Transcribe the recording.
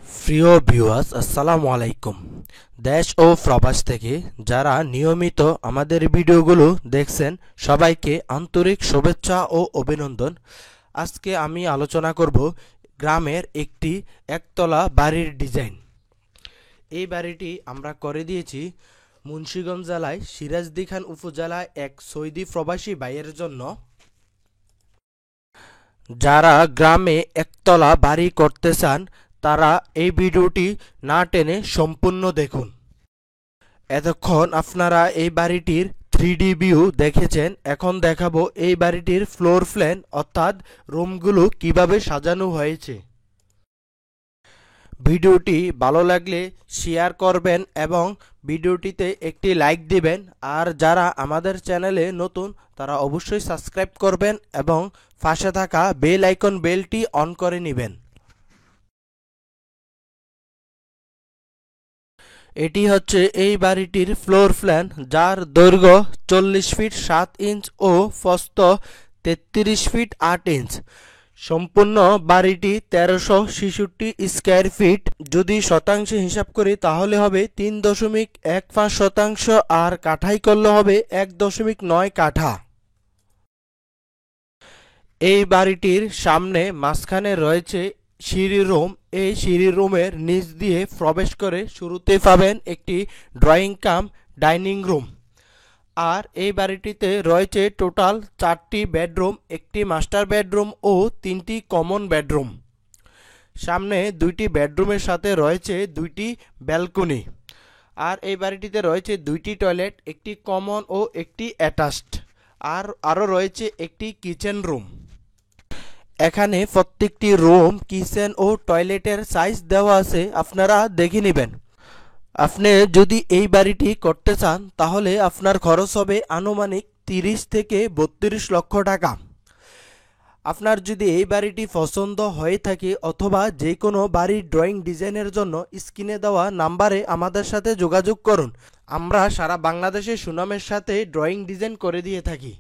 প্রিয় ভিউয়ার্স, আসসালামু আলাইকুম। দেশ ও প্রবাস থেকে যারা নিয়মিত আমাদের ভিডিওগুলো দেখছেন সবাইকে আন্তরিক শুভেচ্ছা ও অভিনন্দন। আজকে আমি আলোচনা করব গ্রামের একটি একতলা বাড়ির ডিজাইন। এই বাড়িটি আমরা করে দিয়েছি মুন্সিগঞ্জ জেলায় সিরাজদি খান উপজেলায় এক সৌদি প্রবাসী ভাইয়ের জন্য, যারা গ্রামে একতলা বাড়ি করতে চান তারা এই ভিডিওটি না টেনে সম্পূর্ণ দেখুন। এতক্ষণ আপনারা এই বাড়িটির 3D ভিউ দেখেছেন, এখন দেখাবো এই বাড়িটির ফ্লোর প্ল্যান অর্থাৎ রুমগুলো কিভাবে সাজানো হয়েছে। ভিডিওটি ভালো লাগলে শেয়ার করবেন এবং ভিডিওটিতে একটি লাইক দিবেন। আর যারা আমাদের চ্যানেলে নতুন তারা অবশ্যই সাবস্ক্রাইব করবেন এবং পাশে থাকা বেল আইকন বেলটি অন করে নেবেন। এটি হচ্ছে এই বাড়িটির ফ্লোর প্ল্যান, যার দৈর্ঘ্য 40 ফিট 7 ইঞ্চ ও প্রস্থ 33 ফিট 8 ইঞ্চ। সম্পূর্ণ বাড়িটি 1366 স্কয়ার ফিট। যদি শতাংশে হিসাব করি তাহলে হবে 3.15 শতাংশ, আর কাঠাই করলে হবে 1.9 কাঠা। এই বাড়িটির সামনে মাঝখানে রয়েছে সিঁড়ি রুম। এই সিঁড়ি রুমের নিচ দিয়ে প্রবেশ করে শুরুতে পাবেন একটি ড্রয়িং কাম ডাইনিং রুম। আর এই বাড়িটিতে রয়েছে টোটাল 4টি বেডরুম, একটি মাস্টার বেডরুম ও 3টি কমন বেডরুম। সামনে 2টি বেডরুমের সাথে রয়েছে 2টি ব্যালকনি। আর এই বাড়িটিতে রয়েছে 2টি টয়লেট, একটি কমন ও একটি অ্যাটাচড। আর আরও রয়েছে একটি কিচেন রুম। এখানে প্রত্যেকটি রুম, কিচেন ও টয়লেটের সাইজ দেওয়া আছে, আপনারা দেখে নেবেন। আপনি যদি এই বাড়িটি করতে চান তাহলে আপনার খরচ হবে আনুমানিক 30 থেকে 32 লক্ষ টাকা। আপনার যদি এই বাড়িটি পছন্দ হয়ে থাকে অথবা যে কোনো বাড়ির ড্রয়িং ডিজাইনের জন্য স্ক্রিনে দেওয়া নাম্বারে আমাদের সাথে যোগাযোগ করুন। আমরা সারা বাংলাদেশে সুনামের সাথে ড্রয়িং ডিজাইন করে দিয়ে থাকি।